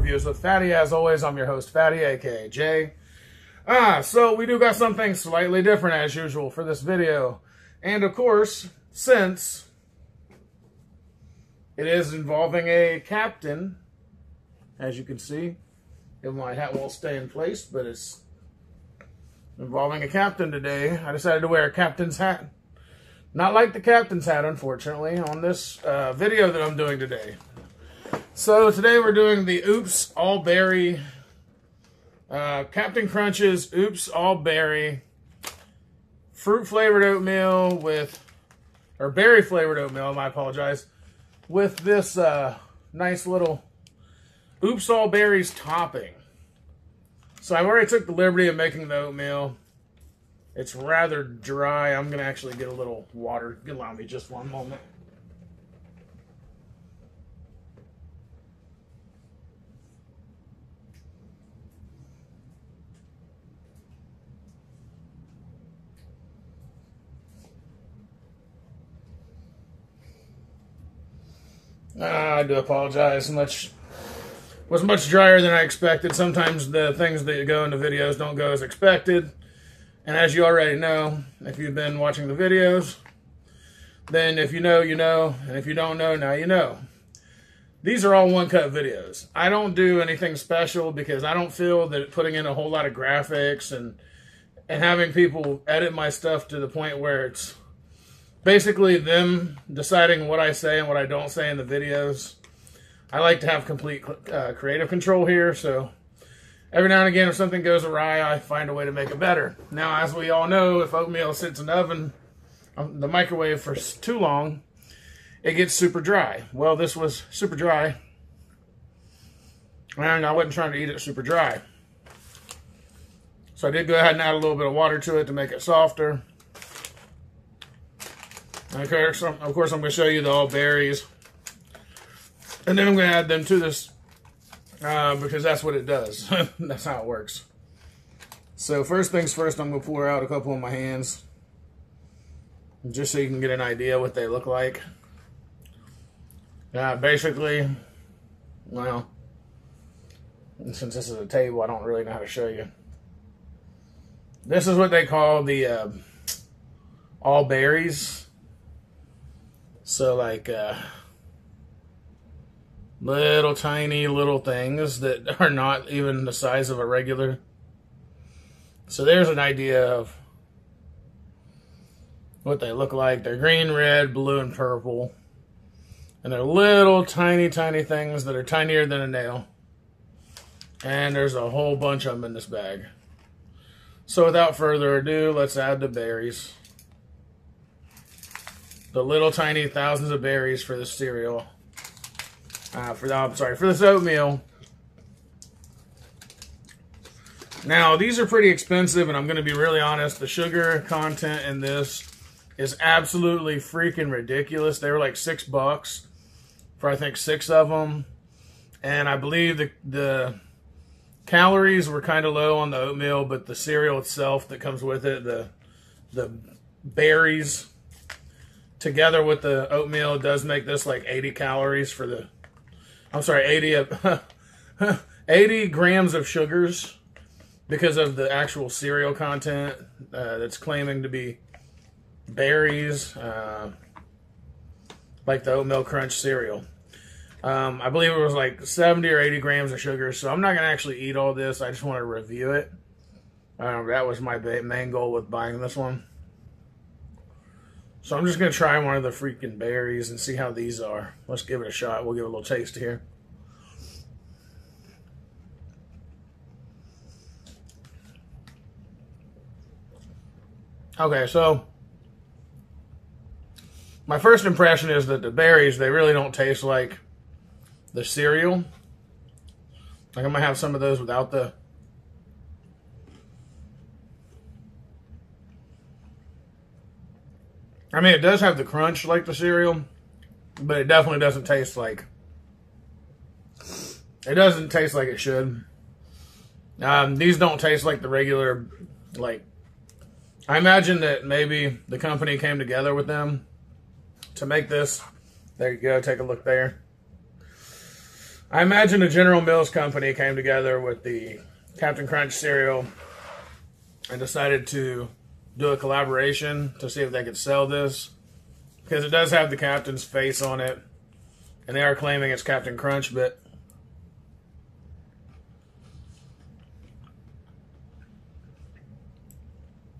Reviews with Fatty. As always, I'm your host, Fatty, aka Jay. So we do got something slightly different as usual for this video. And of course, since it is involving a captain, as you can see, if my hat won't stay in place, but it's involving a captain today, I decided to wear a captain's hat. Not like the captain's hat, unfortunately, on this video that I'm doing today. So today we're doing the Oops All Berry, Captain Crunch's Oops All Berry fruit flavored oatmeal with, or berry flavored oatmeal, I apologize, with this nice little Oops All Berries topping. So I've already took the liberty of making the oatmeal. It's rather dry. I'm going to actually get a little water. Allow me just one moment. I do apologize. Was much drier than I expected. Sometimes the things that go into videos don't go as expected. And as you already know, if you've been watching the videos, then if you know, you know. And if you don't know, now you know. These are all one-cut videos. I don't do anything special because I don't feel that putting in a whole lot of graphics and having people edit my stuff to the point where it's basically them deciding what I say and what I don't say in the videos. I like to have complete creative control here, so every now and again, if something goes awry, I find a way to make it better. Now, as we all know, if oatmeal sits in the oven, the microwave for too long, it gets super dry. Well, this was super dry, and I wasn't trying to eat it super dry. So I did go ahead and add a little bit of water to it to make it softer. Of course, I'm going to show you the all berries. And then I'm going to add them to this because that's what it does. That's how it works. So first things first, I'm going to pour out a couple of my hands. Just so you can get an idea what they look like. Basically, well, since this is a table, I don't really know how to show you. This is what they call the all berries. So like little tiny little things that are not even the size of a regular. So there's an idea of what they look like. They're green, red, blue, and purple. And they're little tiny things that are tinier than a nail. And there's a whole bunch of them in this bag. So without further ado, let's add the berries. The little tiny thousands of berries for this cereal. For this oatmeal. Now, these are pretty expensive, and I'm going to be really honest. The sugar content in this is absolutely freaking ridiculous. They were like $6 for, I think, 6 of them. And I believe the calories were kind of low on the oatmeal, but the cereal itself that comes with it, the berries together with the oatmeal does make this like 80 calories for the, 80 grams of sugars because of the actual cereal content that's claiming to be berries, like the Oatmeal Crunch cereal. I believe it was like 70 or 80 grams of sugar, so I'm not going to actually eat all this. I just want to review it. That was my main goal with buying this one. So I'm just going to try one of the freaking berries and see how these are. Let's give it a shot. We'll give it a little taste here. Okay, so my first impression is that the berries, they really don't taste like the cereal. Like I'm going to have some of those without the... I mean, it does have the crunch like the cereal, but it definitely doesn't taste like... It doesn't taste like it should. These don't taste like the regular, like... I imagine that maybe the company came together with them to make this. There you go, take a look there. I imagine the General Mills company came together with the Captain Crunch cereal and decided to do a collaboration to see if they could sell this, because it does have the captain's face on it, and they are claiming it's Captain Crunch, but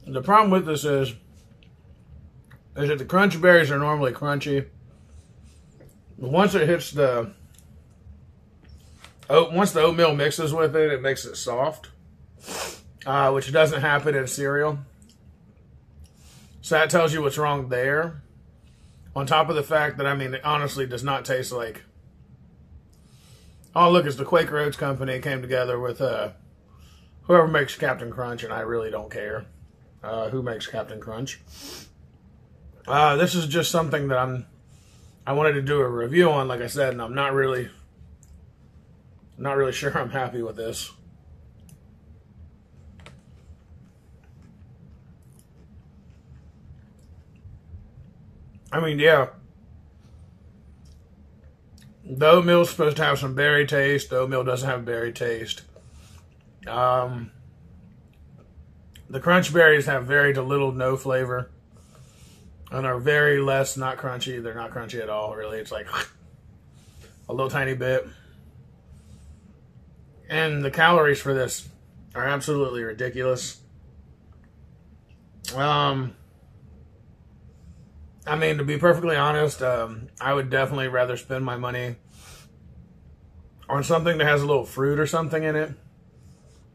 the problem with this is that the crunch berries are normally crunchy. Once it hits once the oatmeal mixes with it, it makes it soft, which doesn't happen in cereal. So that tells you what's wrong there. On top of the fact that, I mean, it honestly does not taste like... Oh, look, it's the Quaker Oats company came together with whoever makes Captain Crunch, and I really don't care who makes Captain Crunch. This is just something that I wanted to do a review on, like I said, and I'm not really sure I'm happy with this. I mean, yeah, the oatmeal is supposed to have some berry taste. The oatmeal doesn't have berry taste. The crunch berries have very little no flavor and are very less not crunchy. They're not crunchy at all, really. It's like a little tiny bit. And the calories for this are absolutely ridiculous. I mean, to be perfectly honest, I would definitely rather spend my money on something that has a little fruit or something in it.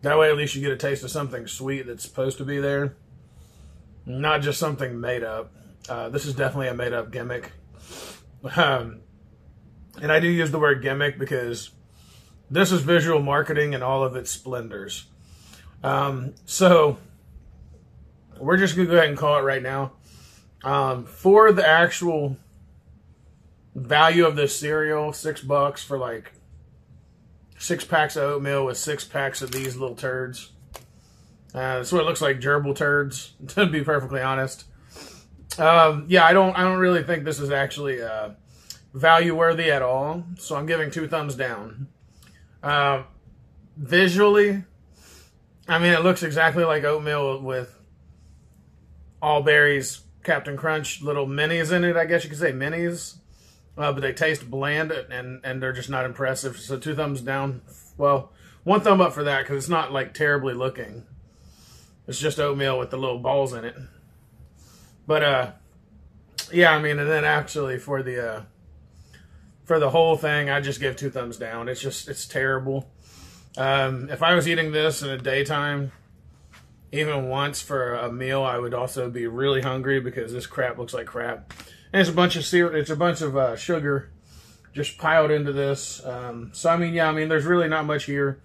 That way, at least you get a taste of something sweet that's supposed to be there. Not just something made up. This is definitely a made up gimmick. And I do use the word gimmick because this is visual marketing in all of its splendors. So, we're just going to go ahead and call it right now. For the actual value of this cereal, $6 for like 6 packs of oatmeal with 6 packs of these little turds. That's what it looks like, gerbil turds, to be perfectly honest. Yeah, I don't really think this is actually value worthy at all. So I'm giving 2 thumbs down. Visually, I mean, it looks exactly like oatmeal with all berries, Captain Crunch, little minis in it, I guess you could say minis. But they taste bland and they're just not impressive. So 2 thumbs down. Well, 1 thumb up for that because it's not like terribly looking. It's just oatmeal with the little balls in it. But yeah, I mean, and then actually for the whole thing, I just give 2 thumbs down. It's terrible. If I was eating this in a daytime, even once for a meal, I would also be really hungry because this crap looks like crap. And it's a bunch of sugar just piled into this. So I mean, yeah, I mean, there's really not much here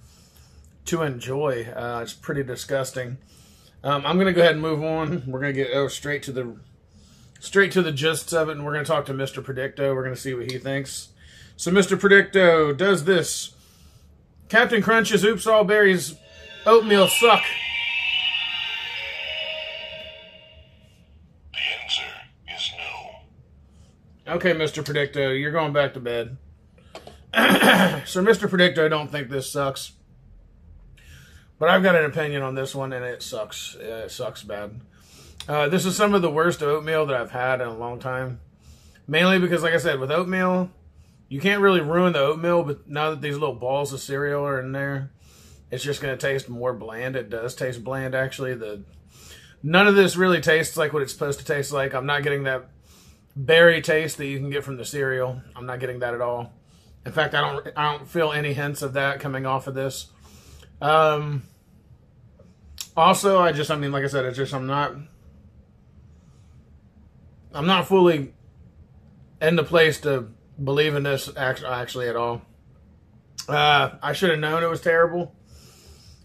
to enjoy. It's pretty disgusting. I'm gonna go ahead and move on. We're gonna get straight to the gist of it, and we're gonna talk to Mr. Predicto. We're gonna see what he thinks. So, Mr. Predicto, does this Captain Crunch's Oops All Berries oatmeal suck? The answer is no. Okay, Mr. Predicto, you're going back to bed. So, Mr. Predicto, I don't think this sucks. But I've got an opinion on this one, and it sucks. It sucks bad. This is some of the worst oatmeal that I've had in a long time. Mainly because, like I said, with oatmeal, you can't really ruin the oatmeal, but now that these little balls of cereal are in there, it's just going to taste more bland. It does taste bland, actually. None of this really tastes like what it's supposed to taste like. I'm not getting that berry taste that you can get from the cereal. I'm not getting that at all. In fact, I don't feel any hints of that coming off of this. Also, I mean, like I said, it's just, I'm not fully in the place to believe in this actually at all. I should have known it was terrible.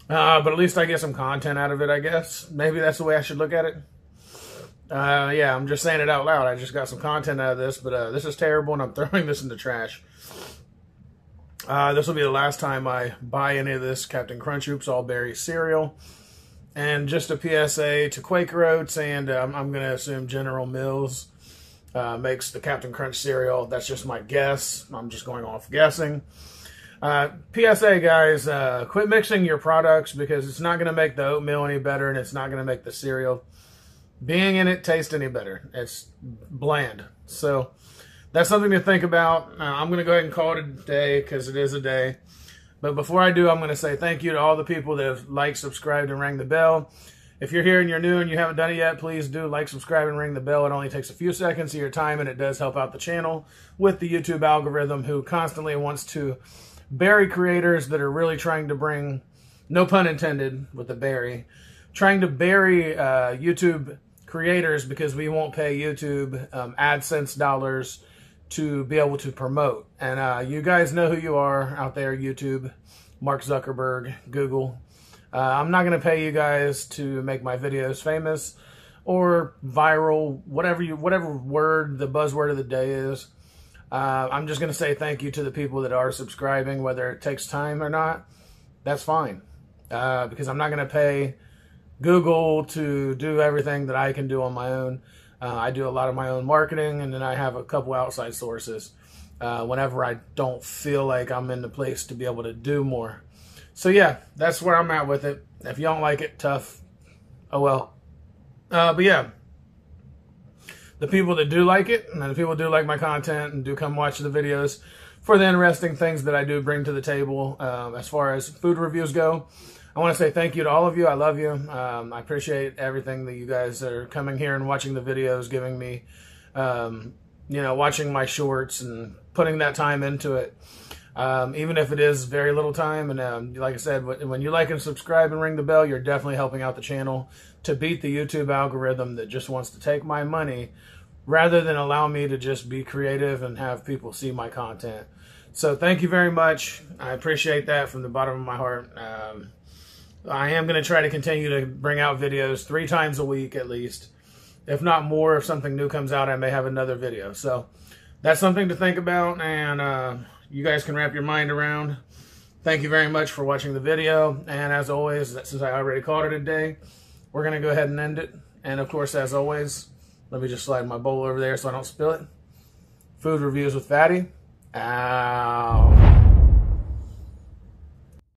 But at least I get some content out of it, I guess. Maybe that's the way I should look at it. Yeah, I'm just saying it out loud. I just got some content out of this, but this is terrible, and I'm throwing this in the trash. This will be the last time I buy any of this Captain Crunch Oops All Berry cereal. And just a PSA to Quaker Oats, and I'm going to assume General Mills makes the Captain Crunch cereal. That's just my guess. I'm just going off guessing. PSA, guys, quit mixing your products because it's not going to make the oatmeal any better and it's not going to make the cereal being in it taste any better. It's bland. So that's something to think about. I'm going to go ahead and call it a day because it is a day. But before I do, I'm going to say thank you to all the people that have liked, subscribed, and rang the bell. If you're here and you're new and you haven't done it yet, please do like, subscribe, and ring the bell. It only takes a few seconds of your time, and it does help out the channel with the YouTube algorithm, who constantly wants to bury creators that are really trying to bring, no pun intended with the bury, trying to bury YouTube creators because we won't pay YouTube AdSense dollars to be able to promote. And you guys know who you are out there, YouTube, Mark Zuckerberg, Google. I'm not going to pay you guys to make my videos famous or viral, whatever word the buzzword of the day is. I'm just going to say thank you to the people that are subscribing, whether it takes time or not. That's fine, because I'm not going to pay Google to do everything that I can do on my own. I do a lot of my own marketing, and then I have a couple outside sources whenever I don't feel like I'm in the place to be able to do more. So yeah, that's where I'm at with it. If you don't like it, tough. Oh well. But yeah, the people that do like it, and the people that do like my content and do come watch the videos for the interesting things that I do bring to the table as far as food reviews go, I want to say thank you to all of you. I love you. I appreciate everything that you guys are coming here and watching the videos, giving me, watching my shorts and putting that time into it. Even if it is very little time. And like I said, when you like and subscribe and ring the bell, you're definitely helping out the channel to beat the YouTube algorithm that just wants to take my money rather than allow me to just be creative and have people see my content. So thank you very much. I appreciate that from the bottom of my heart. I am going to try to continue to bring out videos 3 times a week at least. If not more, if something new comes out, I may have another video. So that's something to think about, and you guys can wrap your mind around. Thank you very much for watching the video. And as always, since I already called it a day, we're going to go ahead and end it. And of course, as always, let me just slide my bowl over there so I don't spill it. Food reviews with Fatty. Ow.